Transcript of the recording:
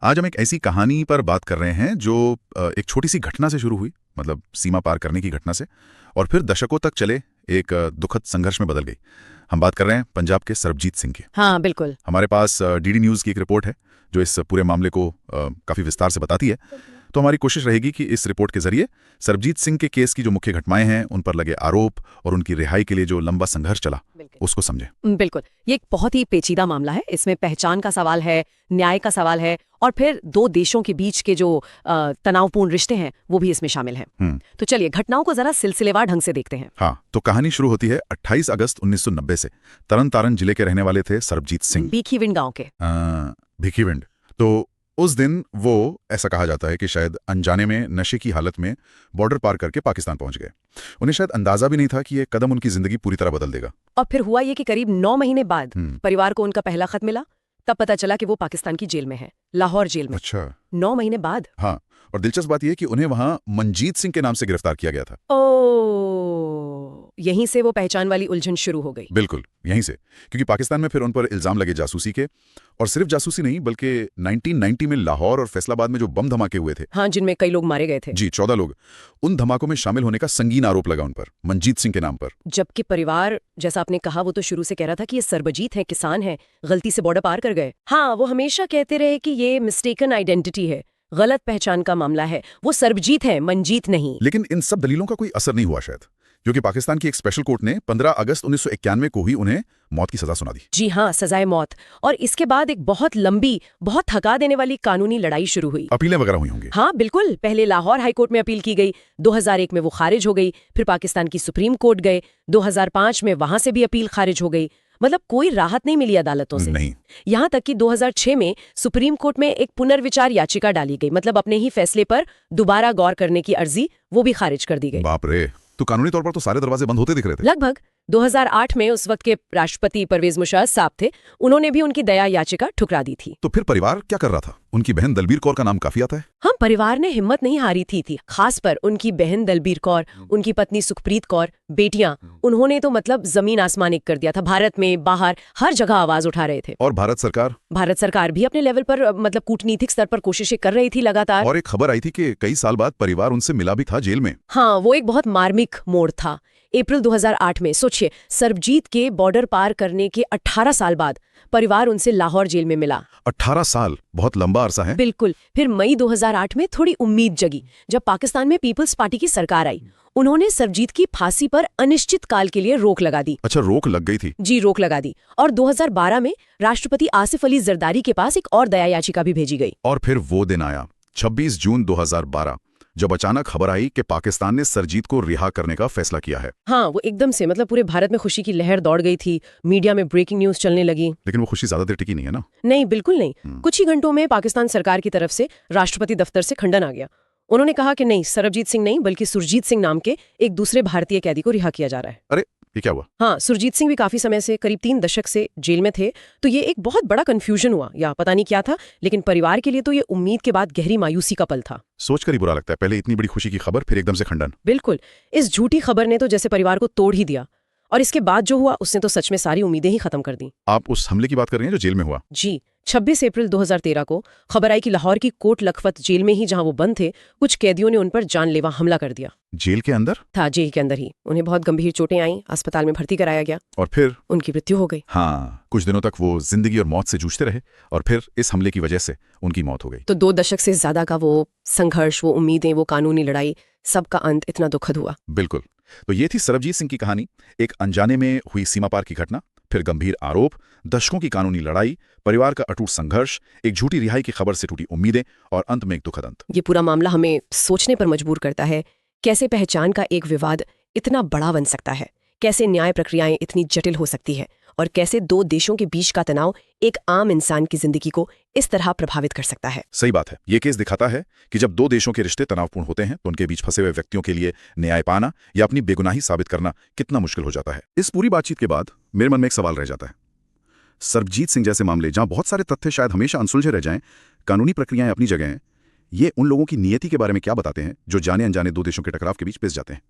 आज हम एक ऐसी कहानी पर बात कर रहे हैं जो एक छोटी सी घटना से शुरू हुई, मतलब सीमा पार करने की घटना से, और फिर दशकों तक चले एक दुखद संघर्ष में बदल गई। हम बात कर रहे हैं पंजाब के सरबजीत सिंह की। हाँ बिल्कुल। हमारे पास डीडी न्यूज़ की एक रिपोर्ट है जो इस पूरे मामले को काफ़ी विस्तार से बताती है। तो हमारी कोशिश रहेगी कि इस रिपोर्ट के जरिए सरबजीत सिंह के केस की जो मुख्य घटनाएं हैं, उन पर लगे आरोप और उनकी रिहाई के लिए जो लंबा संघर्ष चला, उसको समझें। बिल्कुल, ये एक बहुत ही पेचीदा मामला है। इसमें पहचान का सवाल है, न्याय का सवाल है, और फिर दो देशों के बीच के जो तनावपूर्ण रिश्ते हैं वो भी इसमें शामिल हैं। तो चलिए घटनाओं को जरा सिलसिलेवार ढंग से देखते हैं। हाँ, तो कहानी शुरू होती है 28 अगस्त 1990 से। तरन तारन जिले के रहने वाले थे सरबजीत सिंह, भीखीविंड गांव के। भीखीविंड। तो उस दिन वो, ऐसा कहा जाता है कि शायद अनजाने में नशे की हालत में बॉर्डर पार करके पाकिस्तान पहुंच गए। उन्हें शायद अंदाजा भी नहीं था कि ये कदम उनकी जिंदगी पूरी तरह बदल देगा। और फिर हुआ ये कि करीब 9 महीने बाद परिवार को उनका पहला खत मिला। तब पता चला कि वो पाकिस्तान की जेल में है, लाहौर जेल में। अच्छा, 9 महीने बाद। हाँ, और दिलचस्प बात यह कि उन्हें वहां मंजीत सिंह के नाम से गिरफ्तार किया गया था। यहीं से वो पहचान वाली उलझन शुरू हो गई। बिल्कुल, यहीं से, क्योंकि पाकिस्तान में फिर उन पर इल्जाम लगे जासूसी के, और सिर्फ जासूसी नहीं बल्कि 1990 में लाहौर और फैसलाबाद में जो बम धमाके हुए थे, हाँ, जिनमें कई लोग मारे गए थे। जी, 14 लोग, उन धमाकों में शामिल होने का संगीन आरोप लगा उन पर, मंजीत सिंह के नाम पर। जबकि परिवार, जैसा आपने कहा, वो तो शुरू से कह रहा था कि ये सरबजीत है, किसान है, गलती से बॉर्डर पार कर गए। हाँ, वो हमेशा कहते रहे कि ये मिस्टेकन आइडेंटिटी है, गलत पहचान का मामला है, वो सरबजीत है, मंजीत नहीं। लेकिन इन सब दलीलों का कोई असर नहीं हुआ शायद, क्योंकि पाकिस्तान की एक स्पेशल कोर्ट ने 15 अगस्त 1991 को ही उन्हें मौत की सजा सुना दी। जी हाँ, सजाए मौत। और इसके बाद एक बहुत लंबी, बहुत थका देने वाली कानूनी लड़ाई शुरू हुई। अपीलें वगैरह हुई होंगी। हाँ बिल्कुल, पहले लाहौर हाईकोर्ट में अपील की गई, 2001 में वो खारिज हो गई, फिर पाकिस्तान की सुप्रीम कोर्ट गए, 2005 में वहां से भी अपील खारिज हो गई। मतलब कोई राहत नहीं मिली अदालतों से। नहीं। यहाँ तक कि 2006 में सुप्रीम कोर्ट में एक पुनर्विचार याचिका डाली गई, मतलब अपने ही फैसले पर दोबारा गौर करने की अर्जी, वो भी खारिज कर दी गई। बाप रे, तो कानूनी तौर पर तो सारे दरवाजे बंद होते दिख रहे थे। लगभग 2008 में उस वक्त के राष्ट्रपति परवेज मुशर्रफ साहब थे, उन्होंने भी उनकी दया याचिका ठुकरा दी थी। तो फिर परिवार क्या कर रहा था? उनकी बहन दलबीर कौर का नाम काफी आता है। हम परिवार ने हिम्मत नहीं हारी थी, खास पर उनकी बहन दलबीर कौर, उनकी पत्नी सुखप्रीत कौर, बेटियां, उन्होंने तो मतलब जमीन आसमान एक कर दिया था। भारत में, बाहर, हर जगह आवाज उठा रहे थे। और भारत सरकार भी अपने लेवल पर, मतलब कूटनीतिक स्तर पर कोशिशें कर रही थी लगातार। और एक खबर आई थी कि कई साल बाद परिवार उनसे मिला भी था जेल में। हाँ, वो एक बहुत मार्मिक मोड़ था। अप्रैल 2008 में, सोचिए, सरबजीत के बॉर्डर पार करने के 18 साल बाद परिवार उनसे लाहौर जेल में मिला। 18 साल, बहुत लंबा अरसा है। बिल्कुल। फिर मई 2008 में थोड़ी उम्मीद जगी जब पाकिस्तान में पीपल्स पार्टी की सरकार आई। उन्होंने सरबजीत की फांसी पर अनिश्चित काल के लिए रोक लगा दी। अच्छा, रोक लग गई थी? जी, रोक लगा दी। और 2012 में राष्ट्रपति आसिफ अली जरदारी के पास एक और दया याचिका भी भेजी गई। और फिर वो दिन आया, 26 जून 2012, जब अचानक खबर आई कि पाकिस्तान ने सरबजीत को रिहा करने का फैसला किया है। हाँ, वो एकदम से, मतलब पूरे भारत में खुशी की लहर दौड़ गई थी, मीडिया में ब्रेकिंग न्यूज चलने लगी। लेकिन वो खुशी ज्यादा देर टिकी नहीं है ना? नहीं, बिल्कुल नहीं। कुछ ही घंटों में पाकिस्तान सरकार की तरफ से राष्ट्रपति दफ्तर से खंडन आ गया। उन्होंने कहा कि नहीं, सरबजीत सिंह नहीं बल्कि सुरजीत सिंह नाम के एक दूसरे भारतीय कैदी को रिहा किया जा रहा है। अरे, ये क्या हुआ? हाँ, सुरजीत सिंह भी काफी समय से, करीब 3 दशक से जेल में थे, तो ये एक बहुत बड़ा कंफ्यूजन हुआ, या पता नहीं क्या था, लेकिन परिवार के लिए तो ये उम्मीद के बाद गहरी मायूसी का पल था। सोचकर ही बुरा लगता है, पहले इतनी बड़ी खुशी की खबर, फिर एकदम से खंडन। बिल्कुल, इस झूठी खबर ने तो जैसे परिवार को तोड़ ही दिया, और इसके बाद जो हुआ उसने तो सच में सारी उम्मीदें ही खत्म कर दी। आप उस हमले की बात कर रही हैं जो जेल में हुआ? जी, 26 अप्रैल 2013 को खबर आई कि लाहौर की कोट लखपत जेल में ही, जहां वो बंद थे, कुछ कैदियों ने उन पर जानलेवा हमला कर दिया। जेल के अंदर? था, जेल के अंदर ही। उन्हें बहुत गंभीर चोटें आईं, अस्पताल में भर्ती कराया गया, और फिर उनकी मृत्यु हो गई। हाँ, कुछ दिनों तक वो जिंदगी और मौत से जूझते रहे, और फिर इस हमले की वजह से उनकी मौत हो गई। तो 2 दशक से ज्यादा का वो संघर्ष, वो उम्मीदें, वो कानूनी लड़ाई, सबका अंत इतना दुखद हुआ। बिल्कुल। तो ये थी सरबजीत सिंह की कहानी, एक अनजाने में हुई सीमा पार की घटना, फिर गंभीर आरोप, दशकों की कानूनी लड़ाई, परिवार का अटूट संघर्ष, एक झूठी रिहाई की खबर से टूटी उम्मीदें, और अंत में एक दुखद अंत। ये पूरा मामला हमें सोचने पर मजबूर करता है, कैसे पहचान का एक विवाद इतना बड़ा बन सकता है, कैसे न्याय प्रक्रियाएं इतनी जटिल हो सकती है, और कैसे 2 देशों के बीच का तनाव एक आम इंसान की जिंदगी को इस तरह प्रभावित कर सकता है। सही बात है। ये केस दिखाता है कि जब 2 देशों के रिश्ते तनावपूर्ण होते हैं तो उनके बीच फंसे हुए व्यक्तियों के लिए न्याय पाना या अपनी बेगुनाही साबित करना कितना मुश्किल हो जाता है। इस पूरी बातचीत के बाद मेरे मन में एक सवाल रह जाता है। सरबजीत सिंह जैसे मामले, जहां बहुत सारे तथ्य शायद हमेशा अनसुलझे रह जाएं, कानूनी प्रक्रियाएं अपनी जगह हैं, ये उन लोगों की नियति के बारे में क्या बताते हैं जो जाने अनजाने 2 देशों के टकराव के बीच पिस जाते हैं?